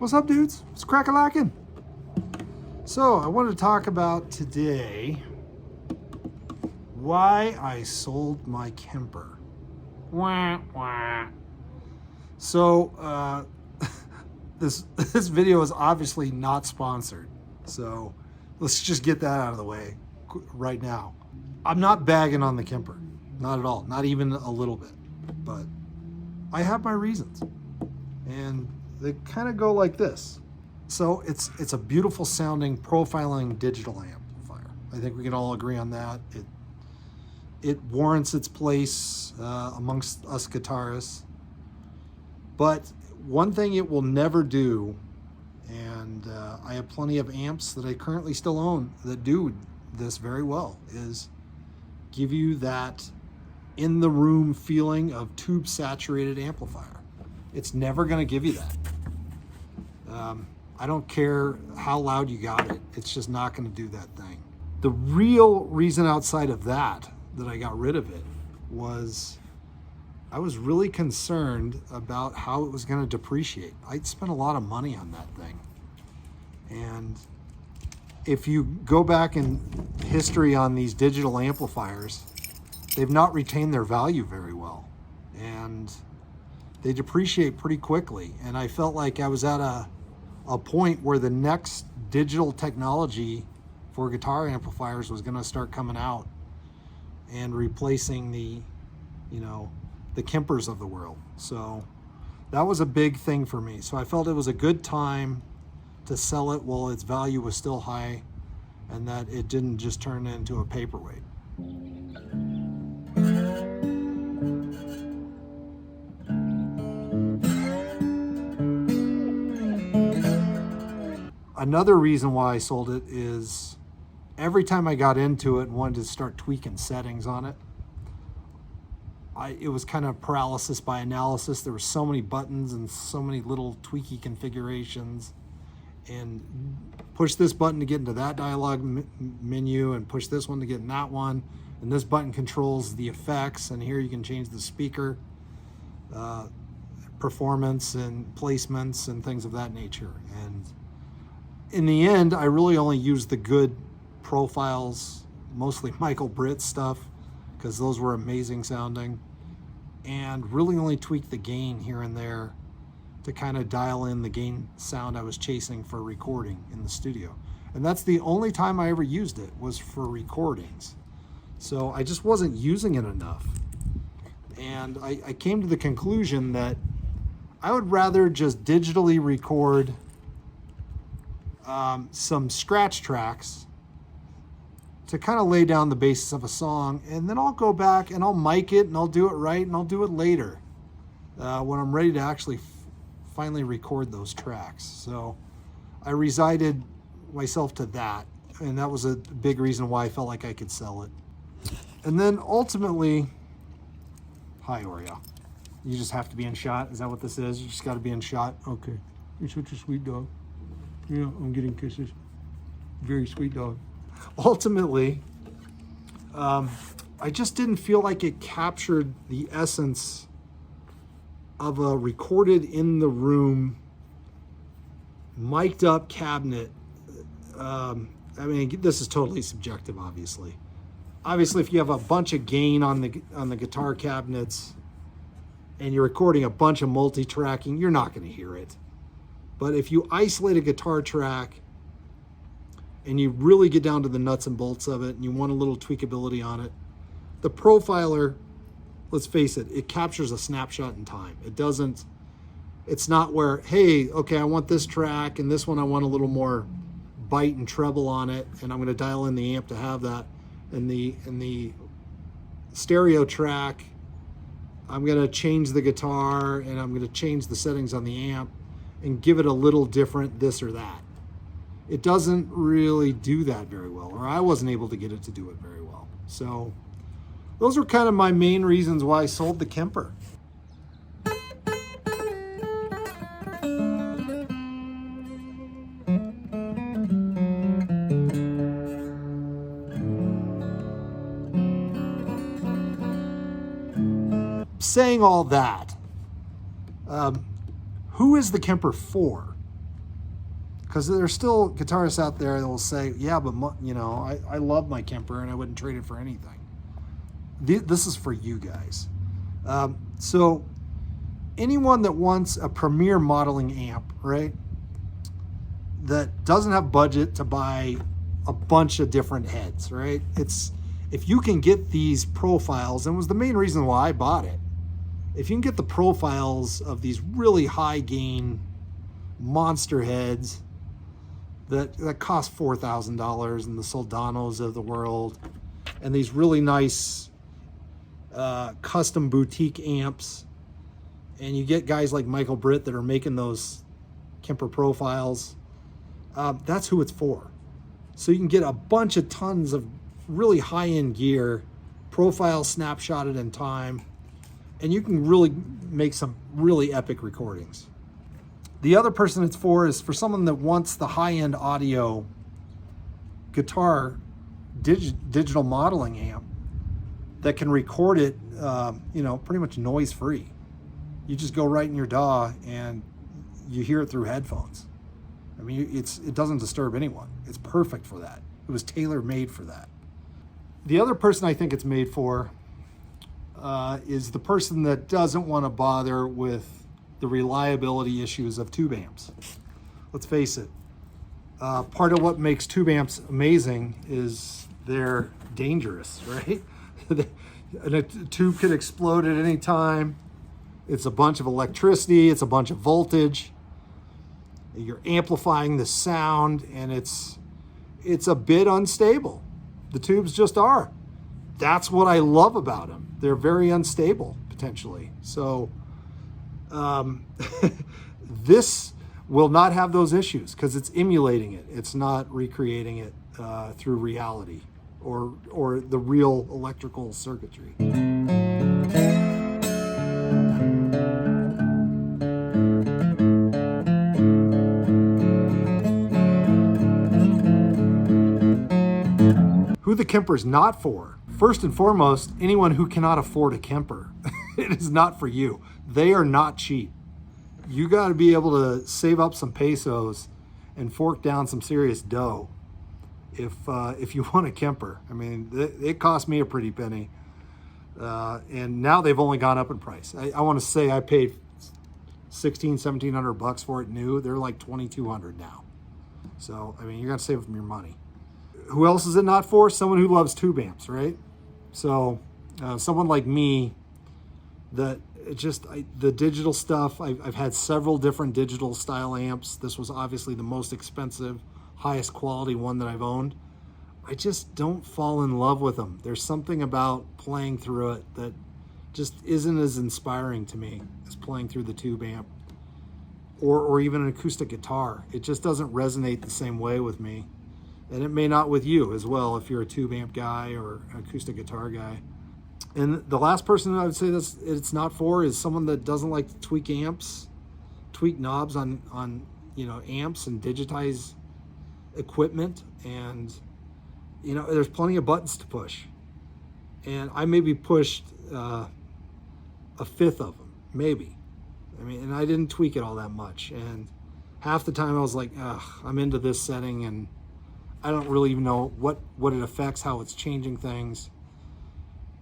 What's up, dudes? It's crack-a-lackin'. So, I wanted to talk about today why I sold my Kemper. Wah, wah. So, this video is obviously not sponsored. So, let's just get that out of the way right now. I'm not bagging on the Kemper. Not at all. Not even a little bit. But I have my reasons. And they kind of go like this. So it's a beautiful sounding profiling digital amplifier. I think we can all agree on that. It warrants its place amongst us guitarists. But one thing it will never do, and I have plenty of amps that I currently still own that do this very well, is give you that in the room feeling of tube saturated amplifier. It's never going to give you that. I don't care how loud you got it. It's just not going to do that thing. The real reason outside of that I got rid of it was I was really concerned about how it was going to depreciate. I'd spent a lot of money on that thing. And if you go back in history on these digital amplifiers, they've not retained their value very well. And they depreciate pretty quickly. And I felt like I was at a point where the next digital technology for guitar amplifiers was going to start coming out and replacing the Kempers of the world. So that was a big thing for me. So I felt it was a good time to sell it while its value was still high and that it didn't just turn into a paperweight. Another reason why I sold it is every time I got into it and wanted to start tweaking settings on it, it was kind of paralysis by analysis. There were so many buttons and so many little tweaky configurations, and push this button to get into that dialog menu and push this one to get in that one. And this button controls the effects, and here you can change the speaker performance and placements and things of that nature. And in the end, I really only used the good profiles, mostly Michael Britt stuff, because those were amazing sounding, and really only tweaked the gain here and there to kind of dial in the gain sound I was chasing for recording in the studio. And that's the only time I ever used it, was for recordings. So I just wasn't using it enough. And I came to the conclusion that I would rather just digitally record some scratch tracks to kind of lay down the basis of a song, and then I'll go back and I'll mic it and I'll do it right and I'll do it later when I'm ready to actually finally record those tracks. So I resigned myself to that, and that was a big reason why I felt like I could sell it. And then ultimately, hi Oreo, you just have to be in shot. Is that what this is? You just got to be in shot? Okay, you're such a sweet dog. Yeah, I'm getting kisses. Very sweet dog. Ultimately, I just didn't feel like it captured the essence of a recorded in the room, mic'd up cabinet. I mean, this is totally subjective, obviously. Obviously, if you have a bunch of gain on the guitar cabinets and you're recording a bunch of multi-tracking, you're not going to hear it. But if you isolate a guitar track and you really get down to the nuts and bolts of it and you want a little tweakability on it, the profiler, let's face it, it captures a snapshot in time. It's not where, hey, okay, I want this track and this one I want a little more bite and treble on it, and I'm going to dial in the amp to have that. And the stereo track, I'm going to change the guitar and I'm going to change the settings on the amp and give it a little different this or that. It doesn't really do that very well, or I wasn't able to get it to do it very well. So those were kind of my main reasons why I sold the Kemper. Saying all that, who is the Kemper for? Because there's still guitarists out there that will say, yeah, but I love my Kemper and I wouldn't trade it for anything. This is for you guys. So anyone that wants a premier modeling amp, right, that doesn't have budget to buy a bunch of different heads, right? If you can get these profiles, and it was the main reason why I bought it, if you can get the profiles of these really high gain monster heads that cost $4,000 and the Soldanos of the world, and these really nice custom boutique amps, and you get guys like Michael Britt that are making those Kemper profiles, that's who it's for. So you can get a bunch of tons of really high-end gear, profile snapshotted in time, and you can really make some really epic recordings. The other person it's for is for someone that wants the high-end audio guitar digital modeling amp that can record it, pretty much noise-free. You just go right in your DAW and you hear it through headphones. I mean, it doesn't disturb anyone. It's perfect for that. It was tailor-made for that. The other person I think it's made for is the person that doesn't want to bother with the reliability issues of tube amps. Let's face it, part of what makes tube amps amazing is they're dangerous, right? And a tube could explode at any time. It's a bunch of electricity, it's a bunch of voltage. You're amplifying the sound, and it's a bit unstable. The tubes just are. That's what I love about them. They're very unstable, potentially. So this will not have those issues because it's emulating it. It's not recreating it through reality or the real electrical circuitry. Who the Kemper is not for. First and foremost, anyone who cannot afford a Kemper. It is not for you. They are not cheap. You got to be able to save up some pesos and fork down some serious dough if you want a Kemper. I mean, it cost me a pretty penny. And now they've only gone up in price. I want to say I paid $1,700 for it new. They're like $2,200 now. So, I mean, you're going to save them your money. Who else is it not for? Someone who loves tube amps, right? So someone like me that the digital stuff, I've had several different digital style amps. This was obviously the most expensive, highest quality one that I've owned. I just don't fall in love with them. There's something about playing through it that just isn't as inspiring to me as playing through the tube amp or even an acoustic guitar. It just doesn't resonate the same way with me. And it may not with you as well if you're a tube amp guy or an acoustic guitar guy. And the last person I would say it's not for is someone that doesn't like to tweak amps, tweak knobs on amps and digitize equipment. And there's plenty of buttons to push. And I maybe pushed a fifth of them, maybe. I mean, and I didn't tweak it all that much. And half the time I was like, ugh, I'm into this setting and I don't really even know what it affects, how it's changing things.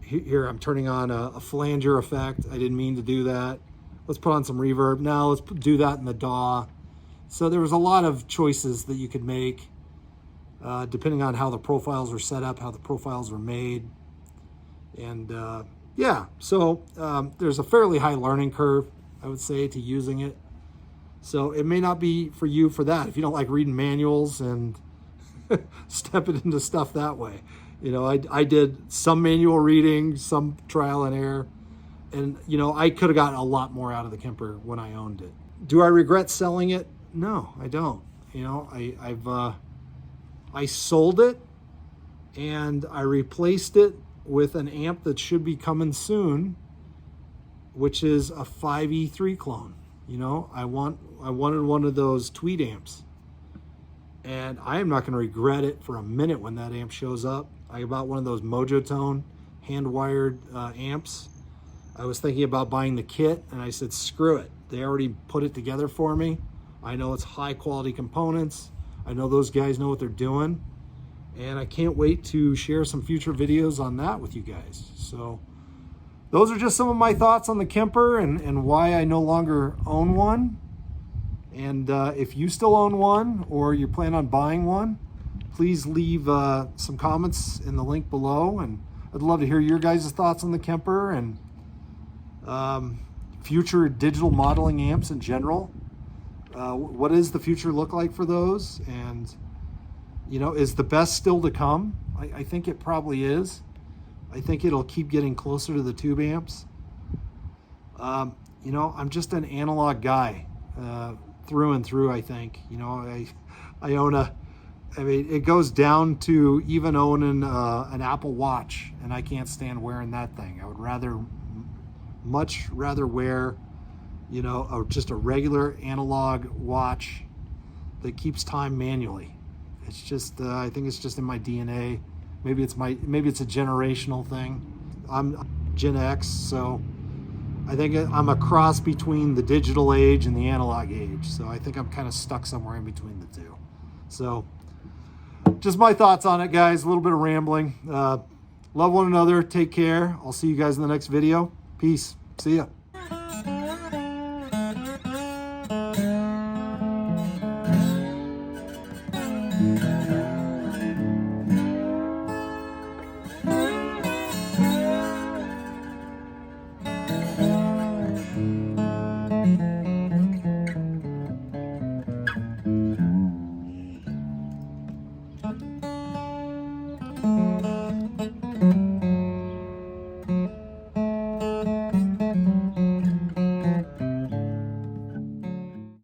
Here I'm turning on a flanger effect. I didn't mean to do that. Let's put on some reverb. Now let's do that in the DAW. So there was a lot of choices that you could make depending on how the profiles are set up, how the profiles are made. And so there's a fairly high learning curve, I would say, to using it. So it may not be for you for that. If you don't like reading manuals and step it into stuff that way. I did some manual reading, some trial and error, and I could have gotten a lot more out of the Kemper when I owned it. Do I regret selling it? No, I don't. I sold it and I replaced it with an amp that should be coming soon, which is a 5E3 clone. I wanted one of those tweed amps. And I am not going to regret it for a minute when that amp shows up. I bought one of those Mojotone hand-wired amps. I was thinking about buying the kit, and I said, screw it. They already put it together for me. I know it's high quality components. I know those guys know what they're doing. And I can't wait to share some future videos on that with you guys. So those are just some of my thoughts on the Kemper and why I no longer own one. And if you still own one or you plan on buying one, please leave some comments in the link below. And I'd love to hear your guys' thoughts on the Kemper and future digital modeling amps in general. What does the future look like for those? And, you know, is the best still to come? I think it probably is. I think it'll keep getting closer to the tube amps. You know, I'm just an analog guy through and through, I think. You know, I own I mean, it goes down to even owning an Apple Watch, and I can't stand wearing that thing. I would much rather wear, you know, just a regular analog watch that keeps time manually. It's just, I think it's just in my DNA. Maybe it's a generational thing. I'm Gen X, so I think I'm a cross between the digital age and the analog age. So I think I'm kind of stuck somewhere in between the two. So just my thoughts on it, guys. A little bit of rambling. Love one another. Take care. I'll see you guys in the next video. Peace. See ya.